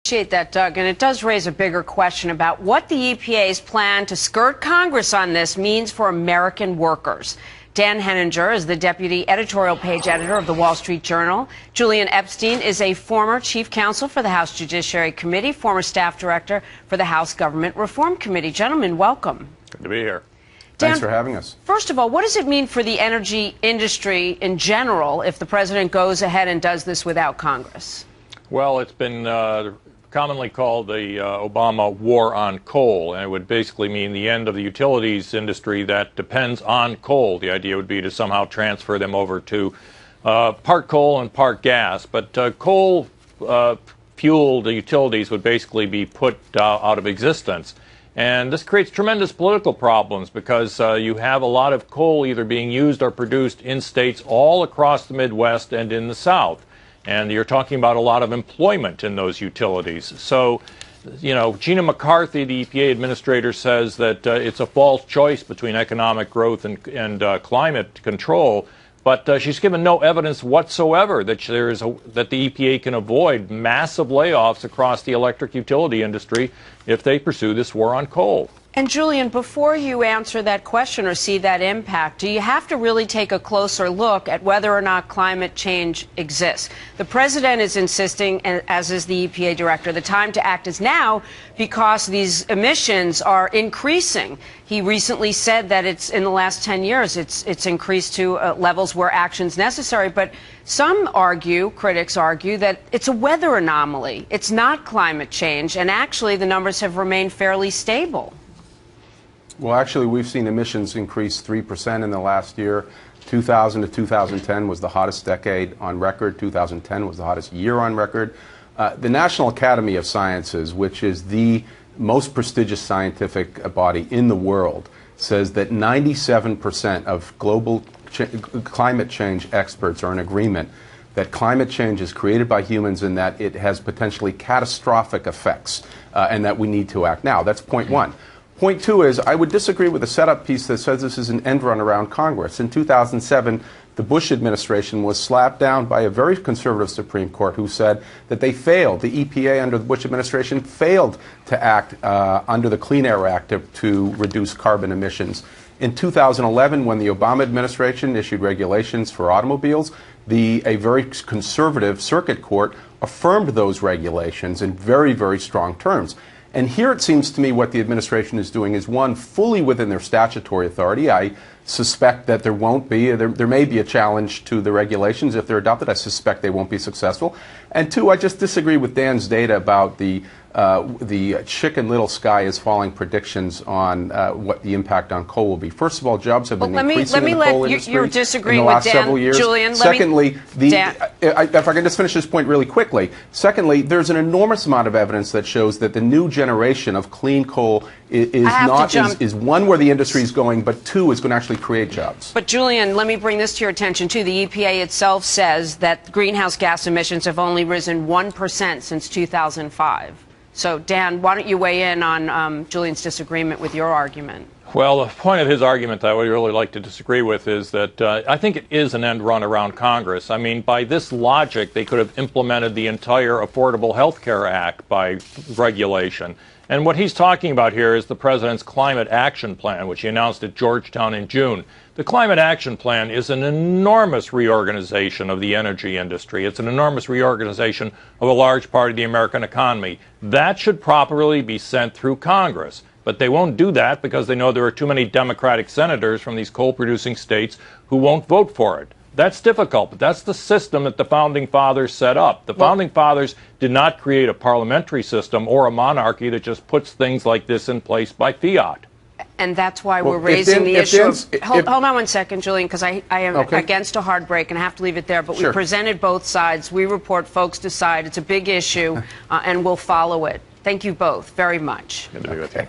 Appreciate that, Doug, and it does raise a bigger question about what the EPA's plan to skirt Congress on this means for American workers. Dan Henninger is the deputy editorial page editor of the Wall Street Journal. Julian Epstein is a former chief counsel for the House Judiciary Committee, former staff director for the House Government Reform Committee. Gentlemen, welcome. Good to be here. Dan, thanks for having us. First of all, what does it mean for the energy industry in general if the president goes ahead and does this without Congress? Well, it's been commonly called the Obama war on coal, and it would basically mean the end of the utilities industry that depends on coal. The idea would be to somehow transfer them over to part coal and part gas, but coal-fueled utilities would basically be put out of existence. And this creates tremendous political problems because you have a lot of coal either being used or produced in states all across the Midwest and in the South. And you're talking about a lot of employment in those utilities. So, you know, Gina McCarthy, the EPA administrator, says that it's a false choice between economic growth and climate control. But she's given no evidence whatsoever that that the EPA can avoid massive layoffs across the electric utility industry if they pursue this war on coal. And Julian, before you answer that question or see that impact, do you have to really take a closer look at whether or not climate change exists? The president is insisting, as is the EPA director, the time to act is now because these emissions are increasing. He recently said that it's in the last 10 years it's increased to levels where action's necessary. But some argue, critics argue, that it's a weather anomaly. It's not climate change, and actually the numbers have remained fairly stable. Well, actually, we've seen emissions increase 3% in the last year. 2000 to 2010 was the hottest decade on record. 2010 was the hottest year on record. The National Academy of Sciences, which is the most prestigious scientific body in the world, says that 97% of global climate change experts are in agreement that climate change is created by humans and that it has potentially catastrophic effects and that we need to act now. That's point one. Point two is I would disagree with the setup piece that says this is an end run around Congress. In 2007, the Bush administration was slapped down by a very conservative Supreme Court who said that they failed. The EPA under the Bush administration failed to act under the Clean Air Act to reduce carbon emissions. In 2011, when the Obama administration issued regulations for automobiles, a very conservative circuit court affirmed those regulations in very, very strong terms. And here it seems to me what the administration is doing is, one, fully within their statutory authority. I suspect that there won't be, there may be a challenge to the regulations if they're adopted. I suspect they won't be successful. And two, I just disagree with Dan's data about the chicken little sky is falling predictions on what the impact on coal will be. First of all, jobs have been increasing in the coal industry in the last several years. Julian, secondly, if I can just finish this point really quickly. Secondly, there's an enormous amount of evidence that shows that the new generation of clean coal is one where the industry is going, but two is going to actually create jobs. But Julian, let me bring this to your attention too. The EPA itself says that greenhouse gas emissions have only risen 1% since 2005. So, Dan, why don't you weigh in on Julian's disagreement with your argument? Well, the point of his argument that I would really like to disagree with is that I think it is an end run around Congress. I mean, by this logic, they could have implemented the entire Affordable Health Care Act by regulation. And what he's talking about here is the president's Climate Action Plan, which he announced at Georgetown in June. The Climate Action Plan is an enormous reorganization of the energy industry. It's an enormous reorganization of a large part of the American economy. That should properly be sent through Congress. But they won't do that because they know there are too many Democratic senators from these coal-producing states who won't vote for it. That's difficult, but that's the system that the Founding Fathers set up. The Founding Fathers did not create a parliamentary system or a monarchy that just puts things like this in place by fiat. And that's why we're raising the issue of... Hold on one second, Julian, because I am against a hard break and I have to leave it there. But we presented both sides. We report, folks decide. It's a big issue, and we'll follow it. Thank you both very much. Good to be with you.